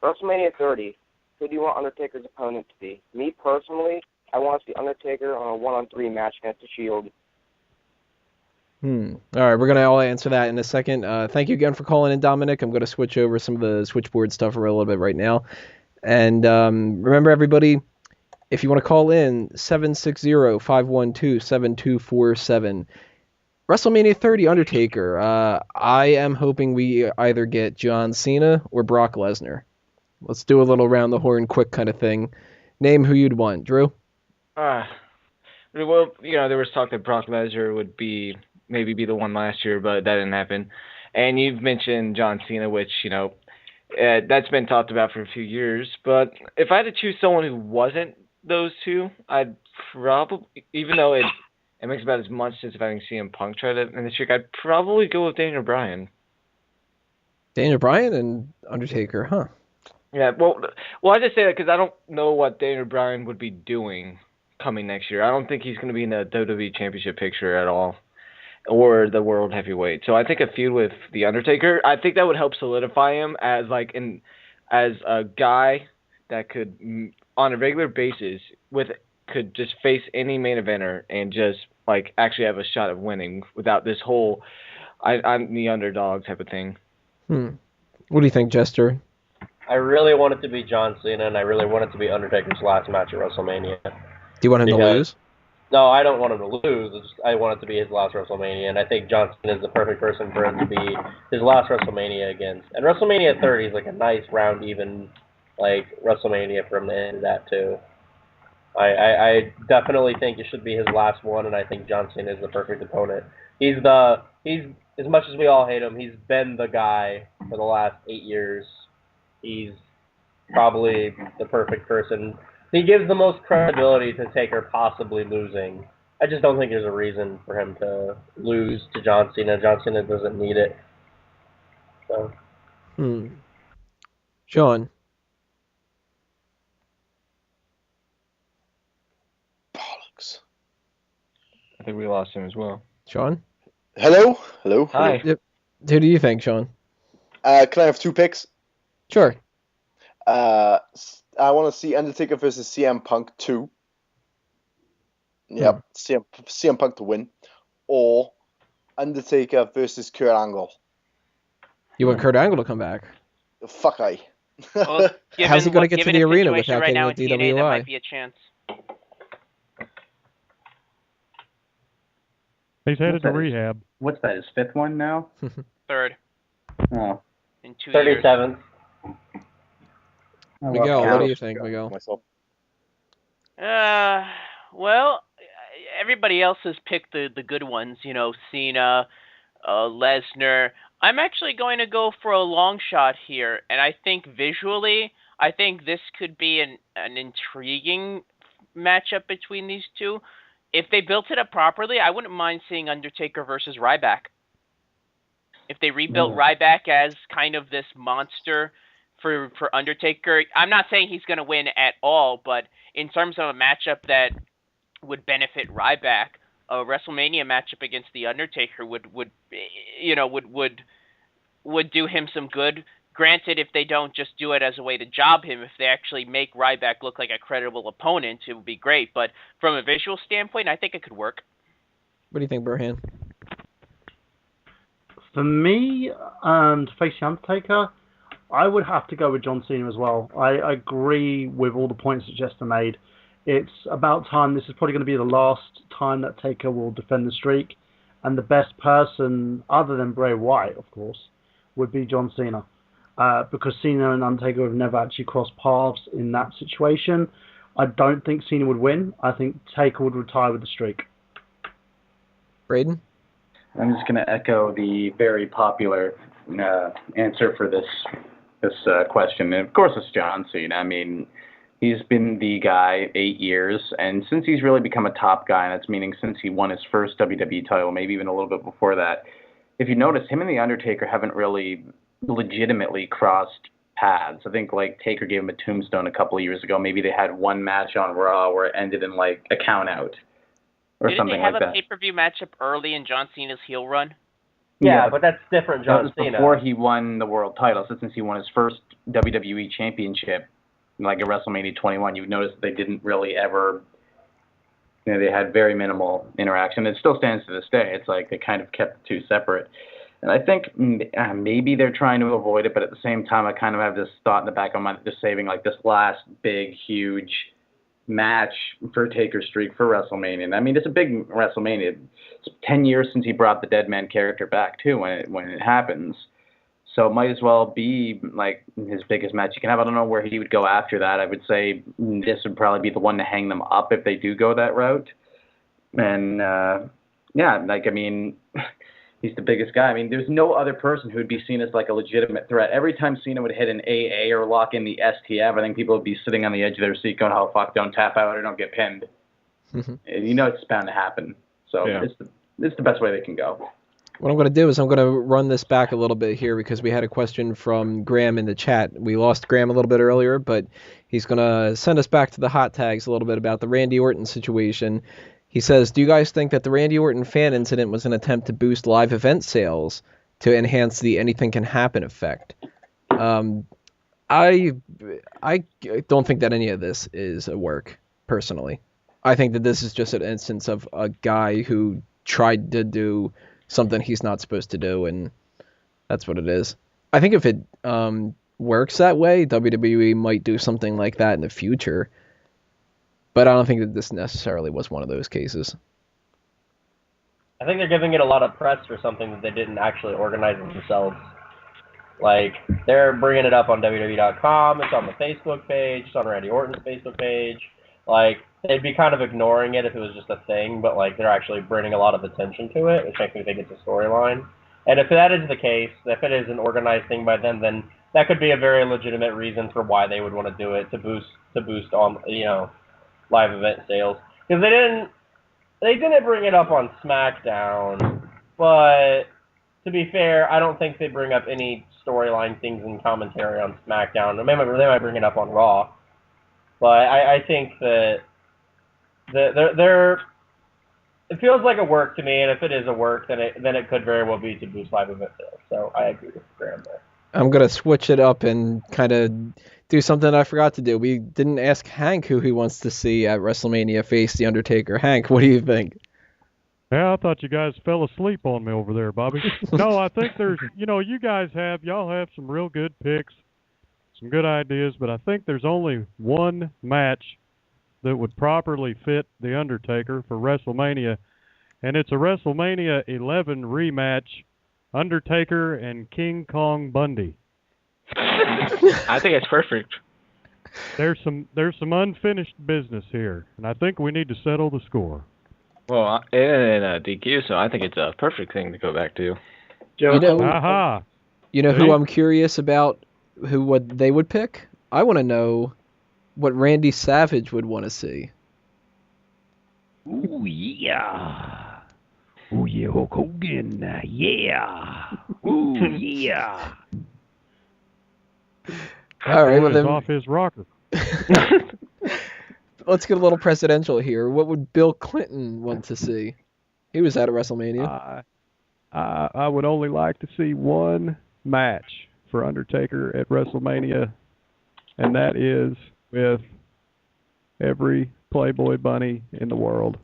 WrestleMania 30, who do you want Undertaker's opponent to be? Me, personally, I want to see Undertaker on a 1-on-3 match against The Shield. All right, we're going to all answer that in a second. Thank you again for calling in, Dominic. I'm going to switch over some of the switchboard stuff for a little bit right now. And remember, everybody, if you want to call in, 760-512-7247. WrestleMania 30 Undertaker. I am hoping we either get John Cena or Brock Lesnar. Let's do a little round the horn quick kind of thing. Name who you'd want. Drew? Well, there was talk that Brock Lesnar would maybe be the one last year, but that didn't happen. And you've mentioned John Cena, which, that's been talked about for a few years. But if I had to choose someone who wasn't those two, I'd probably, even though it makes about as much sense if having CM Punk try to end the streak, I'd probably go with Daniel Bryan. Daniel Bryan and Undertaker, huh? Yeah, well, I just say that because I don't know what Daniel Bryan would be doing coming next year. I don't think he's going to be in the WWE Championship picture at all, or the World Heavyweight. So I think a feud with the Undertaker, I think that would help solidify him as as a guy that could, on a regular basis, could just face any main eventer and just actually have a shot of winning without this whole I'm the underdog type of thing. What do you think, Jester? I really want it to be John Cena, and I really want it to be Undertaker's last match at WrestleMania. Do you want him to lose? No, I don't want him to lose. I want it to be his last WrestleMania, and I think John Cena is the perfect person for him to be his last WrestleMania against. And WrestleMania 30 is a nice, round, even WrestleMania for him to end that, too. I definitely think it should be his last one, and I think John Cena is the perfect opponent. He's as much as we all hate him, he's been the guy for the last 8 years. He's probably the perfect person. He gives the most credibility to Taker possibly losing. I just don't think there's a reason for him to lose to John Cena. John Cena doesn't need it. So. Sean. Bollocks. I think we lost him as well. Sean? Hello? Hi. Yep. Who do you think, Sean? Can I have 2 picks? Sure. I want to see Undertaker versus CM Punk 2. Yep, CM Punk to win. Or Undertaker versus Kurt Angle. You want Kurt Angle to come back? Fuck I. Well, how's he going to get to the arena without right getting now a in TNA, DWI? that might be a chance. He's headed to rehab. What's that, his 5th one now? 3rd. Oh. In 2 years. 37th. Miguel, what do you think, Miguel? Well, everybody else has picked the good ones, Cena, Lesnar. I'm actually going to go for a long shot here, and I think visually, this could be an intriguing matchup between these two. If they built it up properly, I wouldn't mind seeing Undertaker versus Ryback. If they rebuilt Ryback as kind of this monster for Undertaker, I'm not saying he's going to win at all, but in terms of a matchup that would benefit Ryback, a WrestleMania matchup against the Undertaker would do him some good. Granted, if they don't just do it as a way to job him, if they actually make Ryback look like a credible opponent, it would be great. But from a visual standpoint, I think it could work. What do you think, Burhan? For me, to face the Undertaker, I would have to go with John Cena as well. I agree with all the points that Jester made. It's about time. This is probably going to be the last time that Taker will defend the streak. And the best person, other than Bray Wyatt, of course, would be John Cena. Because Cena and Undertaker have never actually crossed paths in that situation. I don't think Cena would win. I think Taker would retire with the streak. Braden? I'm just going to echo the very popular answer for this question. And of course, it's John Cena. I mean, he's been the guy 8 years, and since he's really become a top guy, and that's meaning since he won his first WWE title, maybe even a little bit before that, if you notice, him and The Undertaker haven't really legitimately crossed paths. I think Taker gave him a tombstone a couple of years ago. Maybe they had one match on Raw where it ended in a count out or Didn't something they have like a that. pay-per-view matchup early in John Cena's heel run? Yeah, but that's different, That John was Cena. before he won the world title. So since he won his first WWE championship, like at WrestleMania 21, you've noticed they didn't really ever, they had very minimal interaction. It still stands to this day. It's like they kind of kept the two separate. And I think maybe they're trying to avoid it, but at the same time, I kind of have this thought in the back of my mind, just saving like this last big, huge match for Taker's streak for WrestleMania. And I mean, it's a big WrestleMania. It's 10 years since he brought the Dead Man character back too when it happens. So it might as well be like his biggest match you can have. I don't know where he would go after that. I would say this would probably be the one to hang them up if they do go that route. And yeah, like I mean, he's the biggest guy. I mean, there's no other person who would be seen as like a legitimate threat. Every time Cena would hit an AA or lock in the STF, I think people would be sitting on the edge of their seat going, "Oh fuck, don't tap out or don't get pinned." You know it's bound to happen. So yeah. It's the best way they can go. What I'm going to do is I'm going to run this back a little bit here because we had a question from Graham in the chat. We lost Graham a little bit earlier, but he's going to send us back to the hot tags a little bit about the Randy Orton situation. He says, do you guys think that the Randy Orton fan incident was an attempt to boost live event sales to enhance the anything can happen effect? I don't think that any of this is a work, personally. I think that this is just an instance of a guy who tried to do something he's not supposed to do, and that's what it is. I think if it works that way, WWE might do something like that in the future, but I don't think that this necessarily was one of those cases. I think they're giving it a lot of press for something that they didn't actually organize themselves. Like, they're bringing it up on WWE.com, it's on the Facebook page, it's on Randy Orton's Facebook page. Like, they'd be kind of ignoring it if it was just a thing, but, like, they're actually bringing a lot of attention to it, which makes me think it's a storyline. And if that is the case, if it is an organized thing by them, then that could be a very legitimate reason for why they would want to do it, to boost on, you know, live event sales. Because they didn't bring it up on Smackdown, but to be fair, I don't think they bring up any storyline things in commentary on Smackdown. They might bring it up on Raw. But I think that they're it feels like a work to me, and if it is a work, then it could very well be to boost live event sales. So I agree with Graham there. I'm going to switch it up and kind of do something I forgot to do. We didn't ask Hank who he wants to see at WrestleMania face The Undertaker. Hank, what do you think? Yeah, I thought you guys fell asleep on me over there, Bobby. No, I think there's, y'all have some real good picks, some good ideas, but I think there's only one match that would properly fit The Undertaker for WrestleMania, and it's a WrestleMania 11 rematch, Undertaker and King Kong Bundy. I think it's perfect. There's some unfinished business here, and I think we need to settle the score. Well, in a DQ, so I think it's a perfect thing to go back to. You know who I'm curious about, what they would pick? I want to know what Randy Savage would want to see. Ooh, yeah. Ooh, yeah, Hulk Hogan. Yeah. Ooh, yeah. All right, well then. Off his rocker. Let's get a little presidential here. What would Bill Clinton want to see? He was at a WrestleMania. I would only like to see one match for Undertaker at WrestleMania, and that is with every Playboy bunny in the world.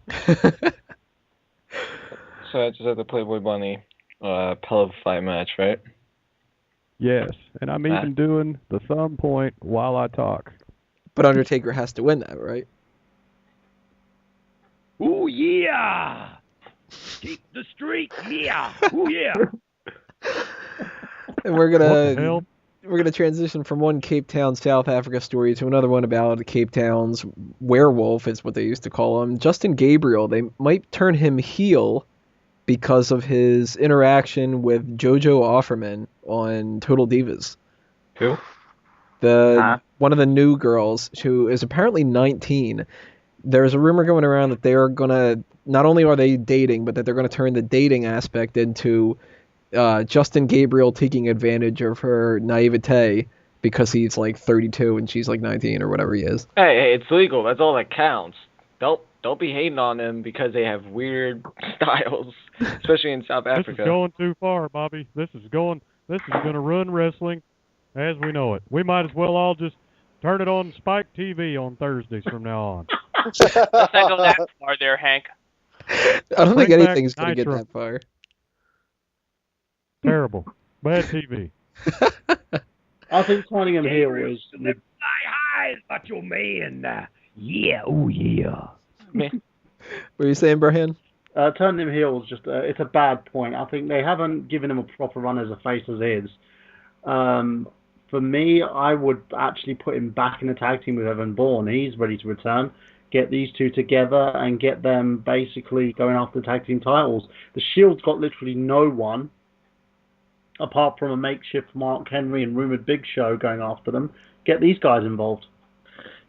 So that's just the Playboy bunny pillow fight match, right? Yes, and I'm even doing the thumb point while I talk. But Undertaker has to win that, right? Ooh, yeah! Keep the streak, yeah! Ooh, yeah! And we're gonna transition from one Cape Town, South Africa story to another one about Cape Town's werewolf, is what they used to call him. Justin Gabriel, they might turn him heel because of his interaction with JoJo Offerman on Total Divas. Who? One of the new girls who is apparently 19. There's a rumor going around that they're gonna, not only are they dating, but that they're gonna turn the dating aspect into Justin Gabriel taking advantage of her naivete because he's like 32 and she's like 19 or whatever he is. Hey, it's legal. That's all that counts. Don't don't be hating on them because they have weird styles, especially in South Africa. This is going too far, Bobby. This is going to ruin wrestling as we know it. We might as well all just turn it on Spike TV on Thursdays from now on. Let's not go that far there, Hank. I don't think Bring back anything's going to get Nitro. that far. Terrible. Bad TV. I think turning him heel is. Fly high, macho man. Yeah, oh yeah. What were you saying, Brian? Turning him heel is just it's a bad point. I think they haven't given him a proper run as a face as is. For me, I would actually put him back in the tag team with Evan Bourne. He's ready to return. Get these two together and get them basically going after the tag team titles. The Shield's got literally no one apart from a makeshift Mark Henry and rumored Big Show going after them. Get these guys involved.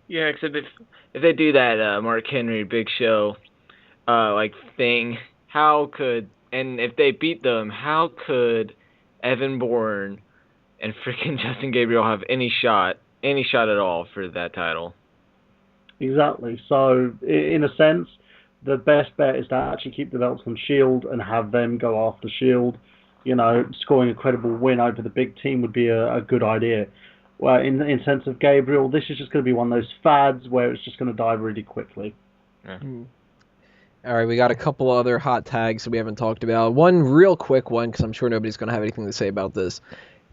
Yeah, except if they do that Mark Henry Big Show like thing, and if they beat them, how could Evan Bourne and freaking Justin Gabriel have any shot at all for that title? Exactly. So, in a sense, the best bet is to actually keep the belts on Shield and have them go after Shield. You know, scoring a credible win over the big team would be a good idea. Well, in sense of Gabriel, this is just going to be one of those fads where it's just going to die really quickly. Yeah. All right, we got a couple other hot tags that we haven't talked about. One real quick one, because I'm sure nobody's going to have anything to say about this.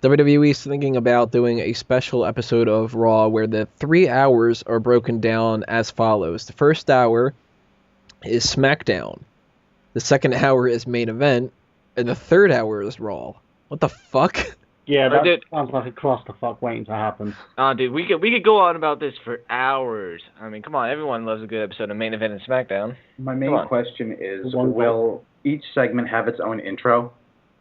WWE is thinking about doing a special episode of Raw where the 3 hours are broken down as follows. The first hour is Smackdown. The second hour is Main Event. And the third hour is Raw. What the fuck? Yeah, that sounds like a clusterfuck waiting to happen. Dude, we could go on about this for hours. I mean, come on, everyone loves a good episode of Main Event and SmackDown. My main question is, will each segment have its own intro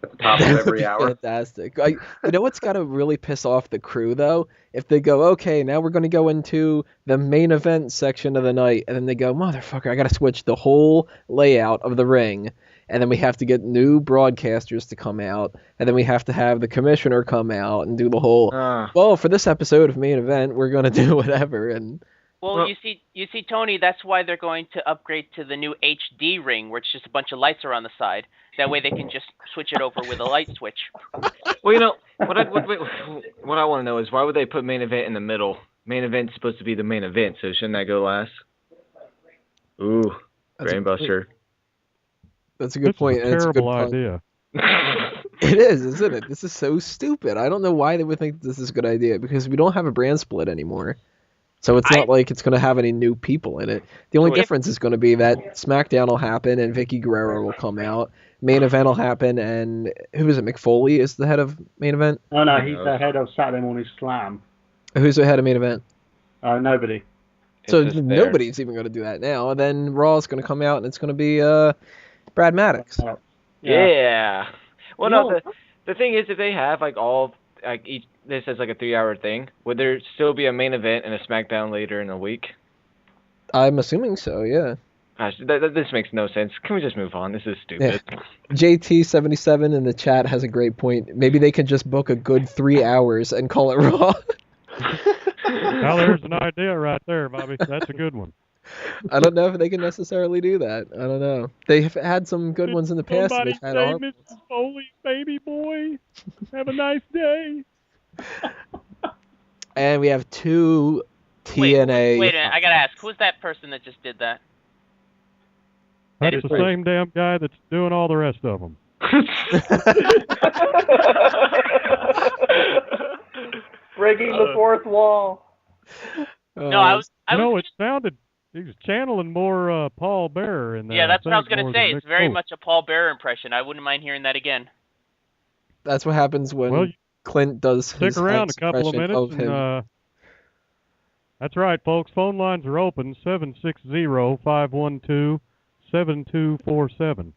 at the top of every hour? Fantastic. You know what's got to really piss off the crew, though? If they go, okay, now we're going to go into the main event section of the night, and then they go, motherfucker, I got to switch the whole layout of the ring. And then we have to get new broadcasters to come out, and then we have to have the commissioner come out and do the whole. Well, for this episode of Main Event, we're gonna do whatever. And well, you see, Tony, that's why they're going to upgrade to the new HD ring, where it's just a bunch of lights around the side. That way, they can just switch it over with a light switch. Well, you know what I want to know is why would they put Main Event in the middle? Main Event's supposed to be the main event, so shouldn't that go last? Ooh, Brainbuster. That's a good point. It's a terrible idea. It is, isn't it? This is so stupid. I don't know why they would think this is a good idea, because we don't have a brand split anymore. So it's not like it's going to have any new people in it. The only difference is going to be that SmackDown will happen and Vicky Guerrero will come out. Main Event will happen, and who is it? McFoley is the head of Main Event? Oh, no, he's the head of Saturday Morning Slam. Who's the head of Main Event? Nobody. So nobody's even going to do that now. And then Raw is going to come out, and it's going to be Brad Maddox. Yeah. Well, no, the thing is, if they have this as like a 3-hour thing, would there still be a Main Event and a SmackDown later in the week? I'm assuming so, yeah. Gosh, this makes no sense. Can we just move on? This is stupid. Yeah. JT77 in the chat has a great point. Maybe they could just book a good 3 hours and call it Raw. Now there's an idea right there, Bobby. That's a good one. I don't know if they can necessarily do that. I don't know. They've had some good ones in the past. Somebody They've had say, Mrs. Foley, baby boy, have a nice day. And we have 2 TNA. Wait a minute, I gotta ask, who's that person that just did that? That's the same damn guy that's doing all the rest of them. Breaking the fourth wall. No, I was. It sounded. He was channeling more Paul Bearer in that. Yeah, that's what I was gonna say. It's very much a Paul Bearer impression. I wouldn't mind hearing that again. That's what happens when Clint does his stick around a couple of minutes. And, that's right, folks. Phone lines are open, 760-512-7247.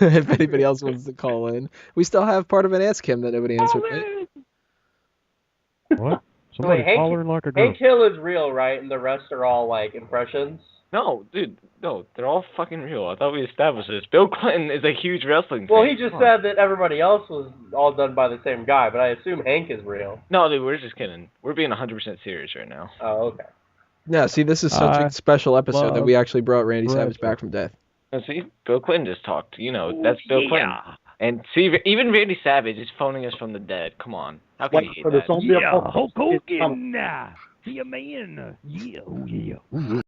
If anybody else wants to call in. We still have part of an Ask Him that nobody answered. Right? What? Somebody's hollering like a girl. Hank Hill is real, right? And the rest are all, like, impressions? No, dude. No, they're all fucking real. I thought we established this. Bill Clinton is a huge wrestling fan. Well, he just said that everybody else was all done by the same guy, but I assume Hank is real. No, dude, we're just kidding. We're being 100% serious right now. Oh, okay. Yeah, see, this is such a special episode that we actually brought Randy Savage wrestling. back from death. And see, Bill Clinton just talked. That's Bill Clinton. And see, even Randy Savage is phoning us from the dead. Come on. How can you hate For the that? zombie Yeah, apocalypse, Hulk it's Hogan. Be a man. Yeah, oh yeah.